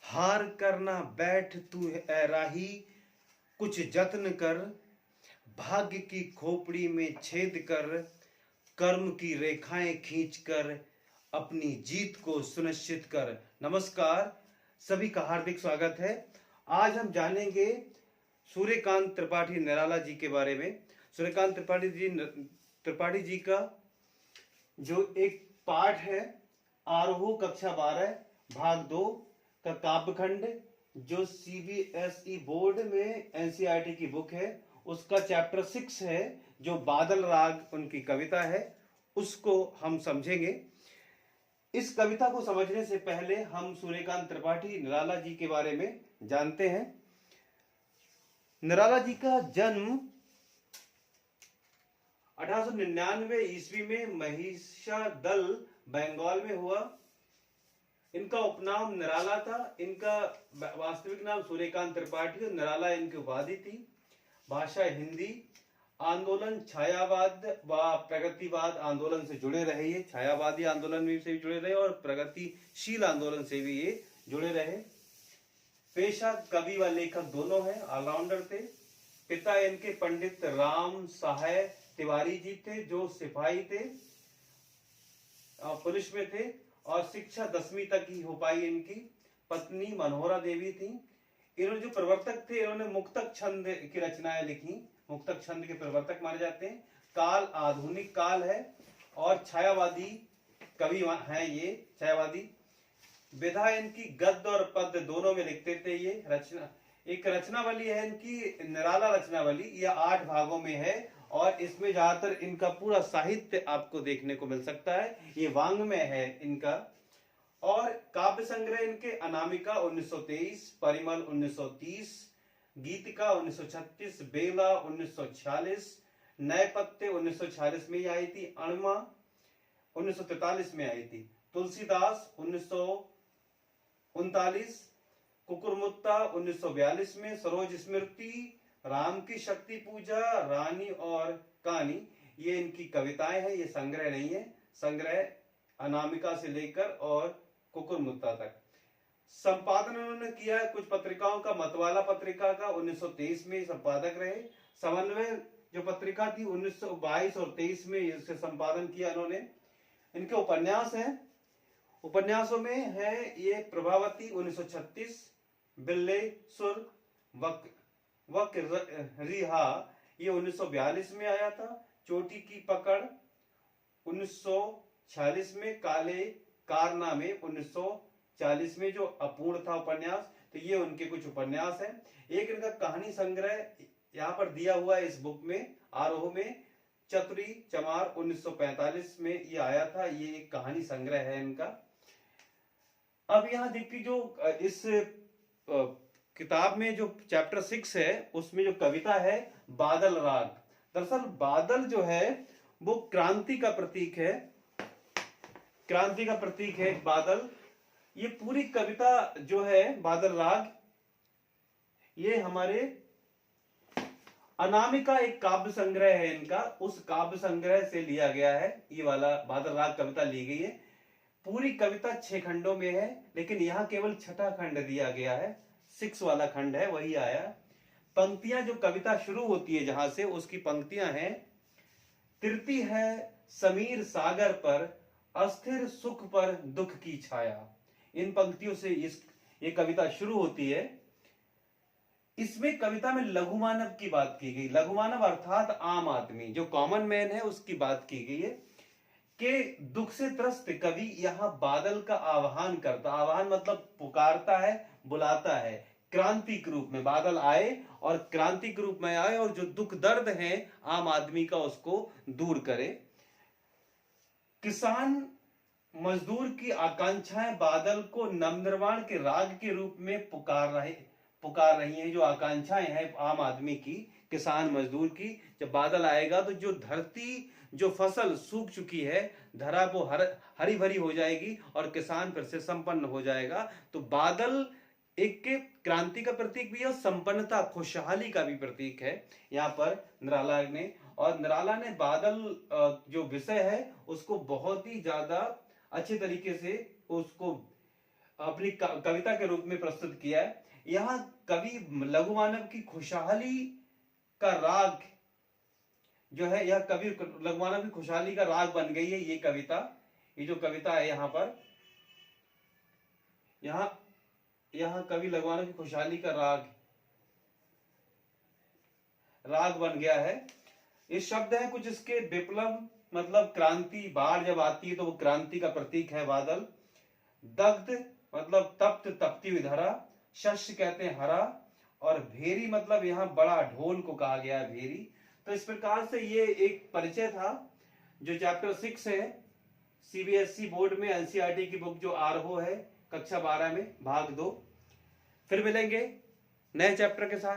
हार करना बैठ तू है राही, कुछ जत्न कर, भाग्य की खोपड़ी में छेद कर, कर्म की रेखाएं खींच कर अपनी जीत को सुनिश्चित कर। नमस्कार, सभी का हार्दिक स्वागत है। आज हम जानेंगे सूर्यकांत त्रिपाठी निराला जी के बारे में। सूर्यकांत त्रिपाठी जी का जो एक पाठ है, आरोह कक्षा 12 भाग 2 का काव्यखंड, जो सीबीएसई बोर्ड में एनसीईआरटी की बुक है, उसका चैप्टर 6 है, जो बादल राग उनकी कविता है, उसको हम समझेंगे। इस कविता को समझने से पहले हम सूर्यकांत त्रिपाठी निराला जी के बारे में जानते हैं। निराला जी का जन्म 1899 ईस्वी में महिषादल, बंगाल में हुआ। इनका उपनाम निराला था। इनका वास्तविक नाम सूर्यकांत त्रिपाठी और निराला इनकी उपाधि थी। भाषा हिंदी। आंदोलन छायावाद व प्रगतिवाद आंदोलन से जुड़े रहे। ये छायावादी आंदोलन से भी जुड़े रहे और प्रगतिशील आंदोलन से भी ये जुड़े रहे। पेशा कवि व लेखक दोनों हैं, ऑलराउंडर थे। पिता इनके पंडित राम सहाय तिवारी जी थे, जो सिपाही थे, पुलिस में थे, और शिक्षा 10वीं तक ही हो पाई इनकी। पत्नी मनोहरा देवी थी। इन्होंने जो प्रवर्तक थे, इन्होंने मुक्तक छंद की रचनाएं लिखी। मुक्तक छंद के प्रवर्तक माने जाते हैं। काल आधुनिक काल है और छायावादी कवि हैं ये, छायावादी। विधा इनकी गद्य और पद्य दोनों में लिखते थे। ये रचना, एक रचनावली है इनकी, निराला रचनावली, यह 8 भागों में है और इसमें ज्यादातर इनका पूरा साहित्य आपको देखने को मिल सकता है। ये वांग्मय है इनका। और काव्य संग्रह इनके अनामिका 1923, परिमल 1930, गीतिका 1936, बेला 1946, नयपत्य 1946 में ही आई थी, अणमा 1943 में आई थी, तुलसीदास 1939, कुकुरमुत्ता 1942 में, सरोज स्मृति, राम की शक्ति पूजा, रानी और कहानी, ये इनकी कविताएं हैं। ये संग्रह नहीं है। संग्रह अनामिका से लेकर और कुकुरमुत्ता तक। संपादन उन्होंने किया कुछ पत्रिकाओं का। मतवाला पत्रिका का 1923 में संपादक रहे। समन्वय जो पत्रिका थी 1922 और 23 में इससे संपादन किया इन्होंने। इनके उपन्यास हैं। उपन्यासों में है ये प्रभावती 1936, बिल्ले सुर, वक रिहा, ये 1942 में आया था। चोटी की पकड़ 1946 में, काले कारनामे 1940 में, जो अपूर्ण था उपन्यास। तो ये उनके कुछ उपन्यास हैं। एक इनका कहानी संग्रह यहाँ पर दिया हुआ है इस बुक में, आरोह में, चतुरी चमार 1945 में ये आया था। ये एक कहानी संग्रह है इनका। अब यहाँ देखिए, जो इस किताब में जो चैप्टर 6 है, उसमें जो कविता है बादल राग। दरअसल बादल जो है वो क्रांति का प्रतीक है। क्रांति का प्रतीक है बादल। ये पूरी कविता जो है बादल राग, ये हमारे अनामिका एक काव्य संग्रह है इनका, उस काव्य संग्रह से लिया गया है। ये वाला बादल राग कविता ली गई है। पूरी कविता 6 खंडों में है, लेकिन यहाँ केवल 6ठा खंड दिया गया है। 6 वाला खंड है, वही आया। पंक्तियां, जो कविता शुरू होती है जहां से, उसकी पंक्तियां हैं। तिरती है समीर सागर पर, अस्थिर सुख पर दुख की छाया। इन पंक्तियों से ये कविता शुरू होती है। इसमें कविता में लघु मानव की बात की गई। लघु मानव अर्थात आम आदमी, जो कॉमन मैन है, उसकी बात की गई है कि दुख से त्रस्त कवि यहाँ बादल का आह्वान करता। आह्वान मतलब पुकारता है, बुलाता है। क्रांति के रूप में बादल आए और क्रांति के रूप में आए और जो दुख दर्द है आम आदमी का, उसको दूर करे। किसान मजदूर की आकांक्षाएं बादल को नवनिर्माण के राग के रूप में पुकार रही हैं। जो आकांक्षाएं हैं आम आदमी की, किसान मजदूर की, जब बादल आएगा तो जो धरती, जो फसल सूख चुकी है, धरा वो हरी भरी हो जाएगी और किसान फिर से संपन्न हो जाएगा। तो बादल एक क्रांति का प्रतीक भी है और संपन्नता, खुशहाली का भी प्रतीक है यहाँ पर निराला ने। और निराला ने बादल जो विषय है उसको बहुत ही ज्यादा अच्छे तरीके से उसको अपनी कविता के रूप में प्रस्तुत किया है। यहाँ कवि लघु मानव की खुशहाली का राग जो है, यह कवि लघु मानव की खुशहाली का राग बन गई है ये कविता। ये जो कविता है यहाँ पर, यहाँ कवि लघु मानव की खुशहाली का राग बन गया है। ये शब्द है कुछ इसके विप्लव मतलब क्रांति, बाढ़ जब आती है तो वो क्रांति का प्रतीक है बादल। दग्ध मतलब तप्त, तपती हुई धरा। शस्य कहते हैं हरा, और भेरी मतलब यहाँ बड़ा ढोल को कहा गया है भेरी। तो इस प्रकार से ये एक परिचय था जो चैप्टर 6 है सीबीएसई बोर्ड में एनसीईआरटी की बुक जो आरहो है कक्षा 12 में भाग 2। फिर मिलेंगे नए चैप्टर के साथ।